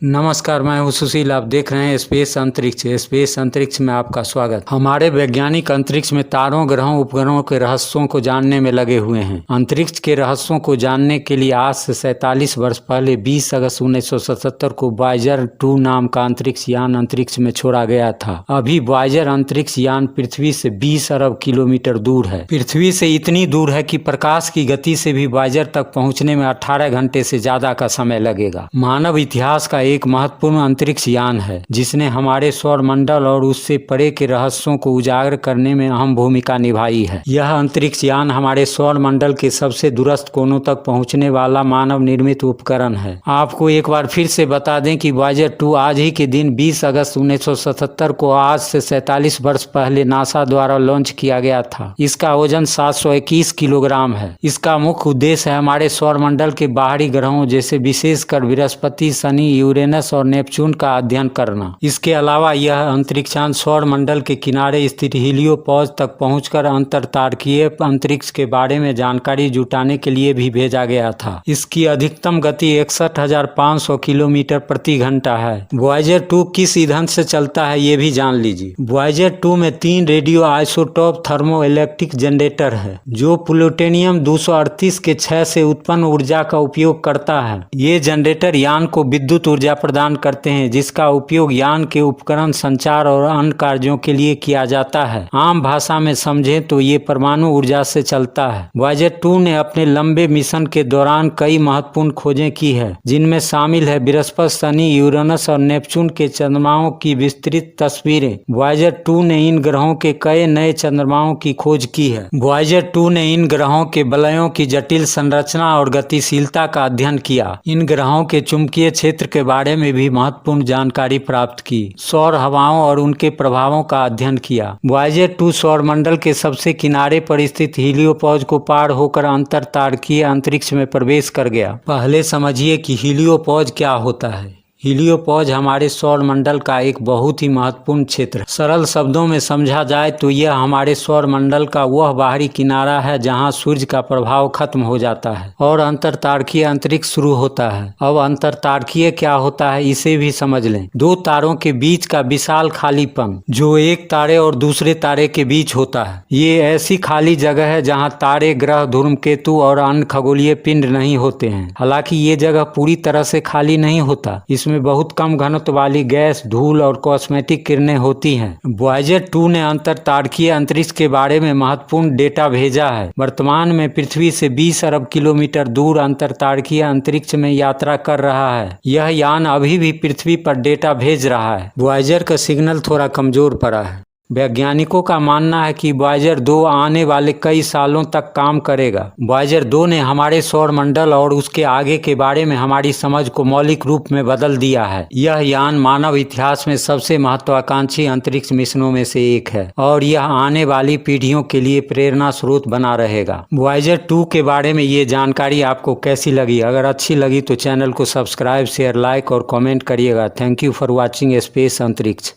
नमस्कार, मैं हूं सुशील। आप देख रहे हैं स्पेस अंतरिक्ष। स्पेस अंतरिक्ष में आपका स्वागत। हमारे वैज्ञानिक अंतरिक्ष में तारों, ग्रहों, उपग्रहों के रहस्यों को जानने में लगे हुए हैं। अंतरिक्ष के रहस्यों को जानने के लिए आज से 47 वर्ष पहले 20 अगस्त 1977 को वॉयेजर 2 नाम का अंतरिक्ष यान अंतरिक्ष में छोड़ा गया था। अभी वॉयेजर अंतरिक्ष यान पृथ्वी से 20 अरब किलोमीटर दूर है। पृथ्वी से इतनी दूर है कि प्रकाश की गति से भी वॉयेजर तक पहुँचने में 18 घंटे से ज्यादा का समय लगेगा। मानव इतिहास का एक महत्वपूर्ण अंतरिक्ष यान है जिसने हमारे सौर मंडल और उससे परे के रहस्यों को उजागर करने में अहम भूमिका निभाई है। यह अंतरिक्ष यान हमारे सौर मंडल के सबसे दूरस्थ कोनों तक पहुंचने वाला मानव निर्मित उपकरण है। आपको एक बार फिर से बता दें कि वॉयेजर 2 आज ही के दिन 20 अगस्त 1977 को आज से 47 वर्ष पहले नासा द्वारा लॉन्च किया गया था। इसका वजन 721 किलोग्राम है। इसका मुख्य उद्देश्य है हमारे सौर मंडल के बाहरी ग्रहों जैसे विशेषकर बृहस्पति, शनि, यूरेनस और नेपच्यून का अध्ययन करना। इसके अलावा यह अंतरिक्षयान सौर मंडल के किनारे स्थित हीलियोपोज तक पहुंचकर अंतरतारकीय अंतरिक्ष के बारे में जानकारी जुटाने के लिए भी भेजा गया था। इसकी अधिकतम गति 61,500 किलोमीटर प्रति घंटा है। वॉयेजर 2 किस ईंधन से चलता है ये भी जान लीजिए। वॉयेजर 2 में 3 radio isotope thermo electric generator है जो प्लूटोनियम 238 के क्षय से उत्पन्न ऊर्जा का उपयोग करता है। ये जनरेटर यान को विद्युत ऊर्जा प्रदान करते हैं जिसका उपयोग यान के उपकरण, संचार और अन्य कार्यों के लिए किया जाता है। आम भाषा में समझें तो ये परमाणु ऊर्जा से चलता है। वॉयेजर 2 ने अपने लंबे मिशन के दौरान कई महत्वपूर्ण खोजें की है जिनमें शामिल है बृहस्पति, शनि, यूरेनस और नेपच्यून के चंद्रमाओं की विस्तृत तस्वीरें। वॉयेजर 2 ने इन ग्रहों के कई नए चंद्रमाओं की खोज की है। वॉयेजर 2 ने इन ग्रहों के वलयों की जटिल संरचना और गतिशीलता का अध्ययन किया। इन ग्रहों के चुंबकीय क्षेत्र के बारे में भी महत्वपूर्ण जानकारी प्राप्त की। सौर हवाओं और उनके प्रभावों का अध्ययन किया। वॉयेजर 2 सौर मंडल के सबसे किनारे पर स्थित हीलियोपोज को पार होकर अंतरतारकीय अंतरिक्ष में प्रवेश कर गया। पहले समझिए कि हीलियोपोज क्या होता है। हीलियोपोज हमारे सौर मंडल का एक बहुत ही महत्वपूर्ण क्षेत्र है। सरल शब्दों में समझा जाए तो यह हमारे सौर मंडल का वह बाहरी किनारा है जहां सूर्य का प्रभाव खत्म हो जाता है और अंतरतारकीय अंतरिक्ष शुरू होता है। अब अंतरतारकीय क्या होता है इसे भी समझ लें। दो तारों के बीच का विशाल खालीपन जो एक तारे और दूसरे तारे के बीच होता है। ये ऐसी खाली जगह है जहाँ तारे, ग्रह, धूमकेतु और अन्य खगोलीय पिंड नहीं होते हैं। हालांकि ये जगह पूरी तरह से खाली नहीं होता। इसमें बहुत कम घनत्व वाली गैस, धूल और कॉस्मेटिक किरणें होती हैं। वॉयेजर 2 ने अंतरतारकीय अंतरिक्ष के बारे में महत्वपूर्ण डेटा भेजा है। वर्तमान में पृथ्वी से 20 अरब किलोमीटर दूर अंतरतारकीय अंतरिक्ष में यात्रा कर रहा है। यह यान अभी भी पृथ्वी पर डेटा भेज रहा है। वॉयेजर का सिग्नल थोड़ा कमजोर पड़ा है। वैज्ञानिकों का मानना है कि वॉयेजर 2 आने वाले कई सालों तक काम करेगा। वॉयेजर 2 ने हमारे सौर मंडल और उसके आगे के बारे में हमारी समझ को मौलिक रूप में बदल दिया है। यह यान मानव इतिहास में सबसे महत्वाकांक्षी अंतरिक्ष मिशनों में से एक है और यह आने वाली पीढ़ियों के लिए प्रेरणा स्रोत बना रहेगा। वॉयेजर 2 के बारे में ये जानकारी आपको कैसी लगी? अगर अच्छी लगी तो चैनल को सब्सक्राइब, शेयर, लाइक और कमेंट करिएगा। Thank you for watching space अंतरिक्ष।